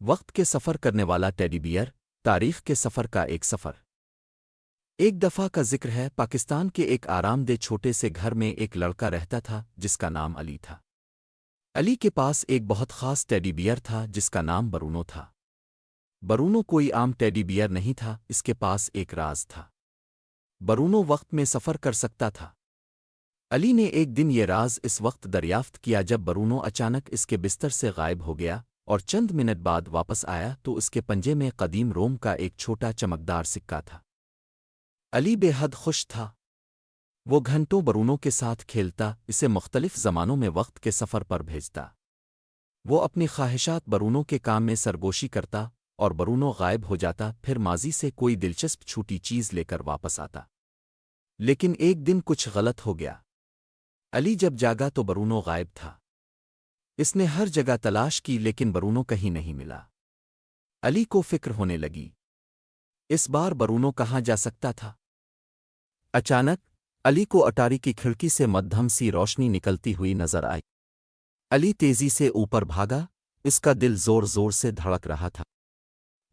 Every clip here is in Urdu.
وقت کے سفر کرنے والا ٹیڈی بیئر، تاریخ کے سفر کا ایک سفر۔ ایک دفعہ کا ذکر ہے، پاکستان کے ایک آرام دہ چھوٹے سے گھر میں ایک لڑکا رہتا تھا جس کا نام علی تھا۔ علی کے پاس ایک بہت خاص ٹیڈی بیئر تھا جس کا نام برونو تھا۔ برونو کوئی عام ٹیڈی بیئر نہیں تھا، اس کے پاس ایک راز تھا۔ برونو وقت میں سفر کر سکتا تھا۔ علی نے ایک دن یہ راز اس وقت دریافت کیا جب برونو اچانک اس کے بستر سے غائب ہو گیا، اور چند منٹ بعد واپس آیا تو اس کے پنجے میں قدیم روم کا ایک چھوٹا چمکدار سکہ تھا۔ علی بے حد خوش تھا۔ وہ گھنٹوں برونو کے ساتھ کھیلتا، اسے مختلف زمانوں میں وقت کے سفر پر بھیجتا۔ وہ اپنی خواہشات برونو کے کام میں سرگوشی کرتا، اور برونو غائب ہو جاتا، پھر ماضی سے کوئی دلچسپ چھوٹی چیز لے کر واپس آتا۔ لیکن ایک دن کچھ غلط ہو گیا۔ علی جب جاگا تو برونو غائب تھا۔ اس نے ہر جگہ تلاش کی لیکن برونو کہیں نہیں ملا۔ علی کو فکر ہونے لگی، اس بار برونو کہاں جا سکتا تھا؟ اچانک علی کو اٹاری کی کھڑکی سے مدھم سی روشنی نکلتی ہوئی نظر آئی۔ علی تیزی سے اوپر بھاگا، اس کا دل زور زور سے دھڑک رہا تھا۔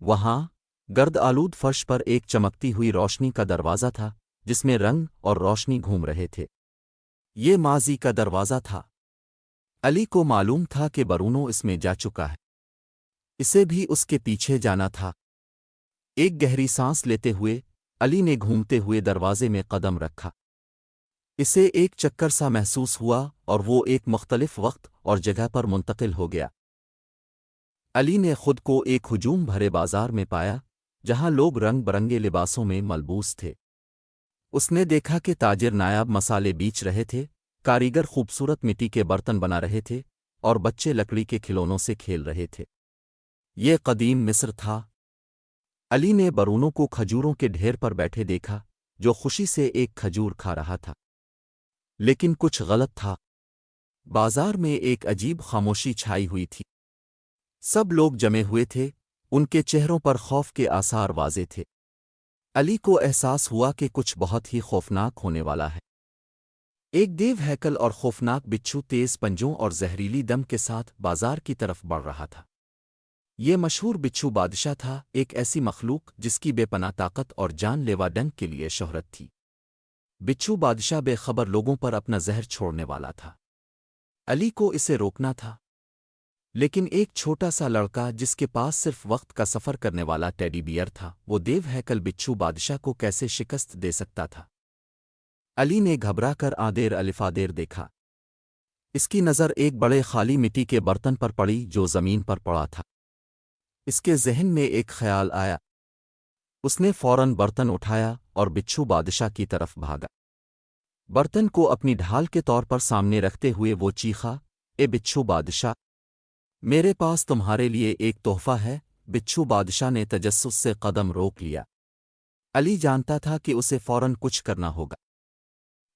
وہاں گرد آلود فرش پر ایک چمکتی ہوئی روشنی کا دروازہ تھا جس میں رنگ اور روشنی گھوم رہے تھے۔ یہ ماضی کا دروازہ تھا۔ علی کو معلوم تھا کہ برونو اس میں جا چکا ہے، اسے بھی اس کے پیچھے جانا تھا۔ ایک گہری سانس لیتے ہوئے علی نے گھومتے ہوئے دروازے میں قدم رکھا۔ اسے ایک چکر سا محسوس ہوا اور وہ ایک مختلف وقت اور جگہ پر منتقل ہو گیا۔ علی نے خود کو ایک ہجوم بھرے بازار میں پایا جہاں لوگ رنگ برنگے لباسوں میں ملبوس تھے۔ اس نے دیکھا کہ تاجر نایاب مسالے بیچ رہے تھے، کاریگر خوبصورت مٹی کے برتن بنا رہے تھے، اور بچے لکڑی کے کھلونوں سے کھیل رہے تھے۔ یہ قدیم مصر تھا۔ علی نے برونو کو کھجوروں کے ڈھیر پر بیٹھے دیکھا، جو خوشی سے ایک کھجور کھا رہا تھا۔ لیکن کچھ غلط تھا۔ بازار میں ایک عجیب خاموشی چھائی ہوئی تھی۔ سب لوگ جمے ہوئے تھے، ان کے چہروں پر خوف کے آثار واضح تھے۔ علی کو احساس ہوا کہ کچھ بہت ہی خوفناک ہونے والا ہے۔ ایک دیو ہیکل اور خوفناک بچھو تیز پنجوں اور زہریلی دم کے ساتھ بازار کی طرف بڑھ رہا تھا۔ یہ مشہور بچھو بادشاہ تھا، ایک ایسی مخلوق جس کی بے پناہ طاقت اور جان لیوا ڈنک کے لیے شہرت تھی۔ بچھو بادشاہ بے خبر لوگوں پر اپنا زہر چھوڑنے والا تھا۔ علی کو اسے روکنا تھا، لیکن ایک چھوٹا سا لڑکا جس کے پاس صرف وقت کا سفر کرنے والا ٹیڈی بیئر تھا، وہ دیو ہیکل بچھو بادشاہ کو کیسے شکست دے سکتا تھا؟ علی نے گھبرا کر آدیر الفادیر دیکھا۔ اس کی نظر ایک بڑے خالی مٹی کے برتن پر پڑی جو زمین پر پڑا تھا۔ اس کے ذہن میں ایک خیال آیا۔ اس نے فوراً برتن اٹھایا اور بچھو بادشاہ کی طرف بھاگا۔ برتن کو اپنی ڈھال کے طور پر سامنے رکھتے ہوئے وہ چیخا، اے بچھو بادشاہ، میرے پاس تمہارے لیے ایک تحفہ ہے۔ بچھو بادشاہ نے تجسس سے قدم روک لیا۔ علی جانتا تھا کہ اسے فوراً کچھ کرنا ہوگا۔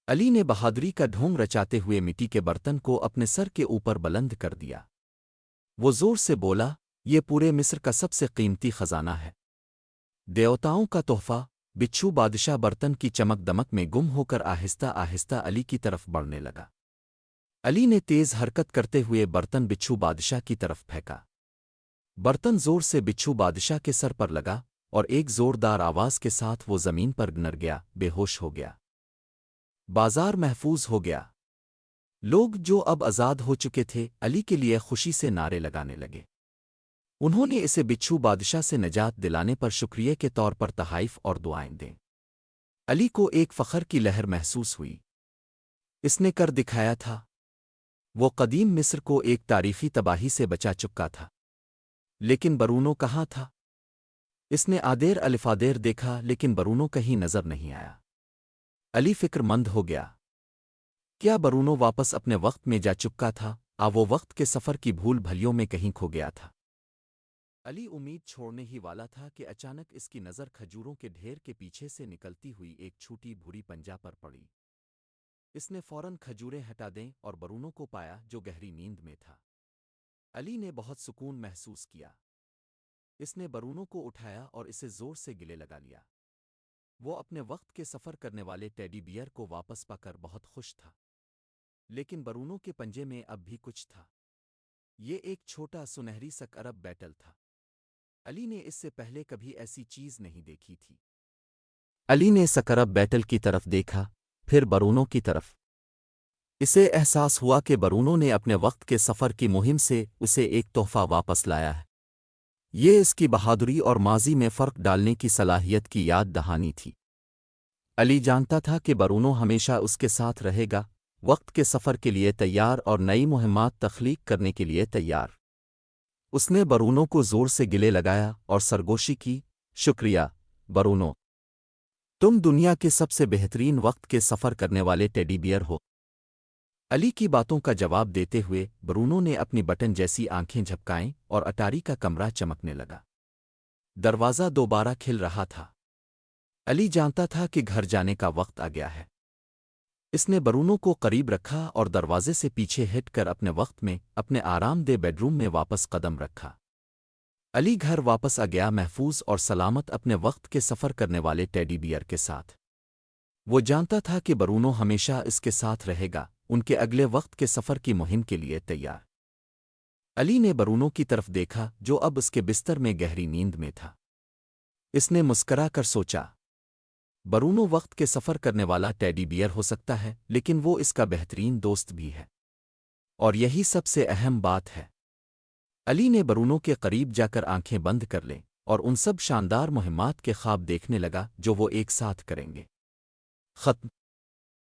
علی نے بہادری کا ڈھونگ رچاتے ہوئے مٹی کے برتن کو اپنے سر کے اوپر بلند کر دیا۔ وہ زور سے بولا، یہ پورے مصر کا سب سے قیمتی خزانہ ہے، دیوتاؤں کا تحفہ۔ بچھو بادشاہ برتن کی چمک دمک میں گم ہو کر آہستہ آہستہ علی کی طرف بڑھنے لگا۔ علی نے تیز حرکت کرتے ہوئے برتن بچھو بادشاہ کی طرف پھینکا۔ برتن زور سے بچھو بادشاہ کے سر پر لگا، اور ایک زوردار آواز کے ساتھ وہ زمین پر گر گیا، بے ہوش ہو گیا۔ بازار محفوظ ہو گیا۔ لوگ جو اب آزاد ہو چکے تھے، علی کے لیے خوشی سے نعرے لگانے لگے۔ انہوں نے اسے بچھو بادشاہ سے نجات دلانے پر شکریہ کے طور پر تحائف اور دعائیں دیں۔ علی کو ایک فخر کی لہر محسوس ہوئی۔ اس نے کر دکھایا تھا۔ وہ قدیم مصر کو ایک تاریخی تباہی سے بچا چکا تھا۔ لیکن برونو کہاں تھا؟ اس نے آدیر الفادیر دیکھا لیکن برونو کہیں نظر نہیں آیا۔ علی فکر مند ہو گیا۔ کیا برونو واپس اپنے وقت میں جا چکا تھا؟ وہ وقت کے سفر کی بھول بھلیوں میں کہیں کھو گیا تھا؟ علی امید چھوڑنے ہی والا تھا کہ اچانک اس کی نظر کھجوروں کے ڈھیر کے پیچھے سے نکلتی ہوئی ایک چھوٹی بھوری پنجا پر پڑی۔ اس نے فوراً کھجوریں ہٹا دیں اور برونو کو پایا جو گہری نیند میں تھا۔ علی نے بہت سکون محسوس کیا۔ اس نے برونو کو اٹھایا اور اسے زور سے گلے لگا لیا۔ وہ اپنے وقت کے سفر کرنے والے ٹیڈی بیئر کو واپس پا کر بہت خوش تھا۔ لیکن برونو کے پنجے میں اب بھی کچھ تھا۔ یہ ایک چھوٹا سنہری سک عرب بیٹل تھا۔ علی نے اس سے پہلے کبھی ایسی چیز نہیں دیکھی تھی۔ علی نے سکرب بیٹل کی طرف دیکھا، پھر برونوں کی طرف۔ اسے احساس ہوا کہ برونوں نے اپنے وقت کے سفر کی مہم سے اسے ایک تحفہ واپس لایا ہے۔ یہ اس کی بہادری اور ماضی میں فرق ڈالنے کی صلاحیت کی یاد دہانی تھی۔ علی جانتا تھا کہ برونو ہمیشہ اس کے ساتھ رہے گا، وقت کے سفر کے لیے تیار اور نئی مہمات تخلیق کرنے کے لیے تیار۔ اس نے برونو کو زور سے گلے لگایا اور سرگوشی کی، شکریہ برونو، تم دنیا کے سب سے بہترین وقت کے سفر کرنے والے ٹیڈی بیئر ہو۔ علی کی باتوں کا جواب دیتے ہوئے برونو نے اپنی بٹن جیسی آنکھیں جھپکائیں اور اٹاری کا کمرہ چمکنے لگا۔ دروازہ دوبارہ کھل رہا تھا۔ علی جانتا تھا کہ گھر جانے کا وقت آ گیا ہے۔ اس نے برونو کو قریب رکھا اور دروازے سے پیچھے ہٹ کر اپنے وقت میں اپنے آرام دہ بیڈ روم میں واپس قدم رکھا۔ علی گھر واپس آ گیا، محفوظ اور سلامت اپنے وقت کے سفر کرنے والے ٹیڈی بیئر کے ساتھ۔ وہ جانتا تھا کہ برونو ہمیشہ اس کے ساتھ رہے گا، ان کے اگلے وقت کے سفر کی مہم کے لیے تیار۔ علی نے برونو کی طرف دیکھا جو اب اس کے بستر میں گہری نیند میں تھا۔ اس نے مسکرا کر سوچا، برونو وقت کے سفر کرنے والا ٹیڈی بیئر ہو سکتا ہے، لیکن وہ اس کا بہترین دوست بھی ہے، اور یہی سب سے اہم بات ہے۔ علی نے برونو کے قریب جا کر آنکھیں بند کر لیں اور ان سب شاندار مہمات کے خواب دیکھنے لگا جو وہ ایک ساتھ کریں گے۔ ختم۔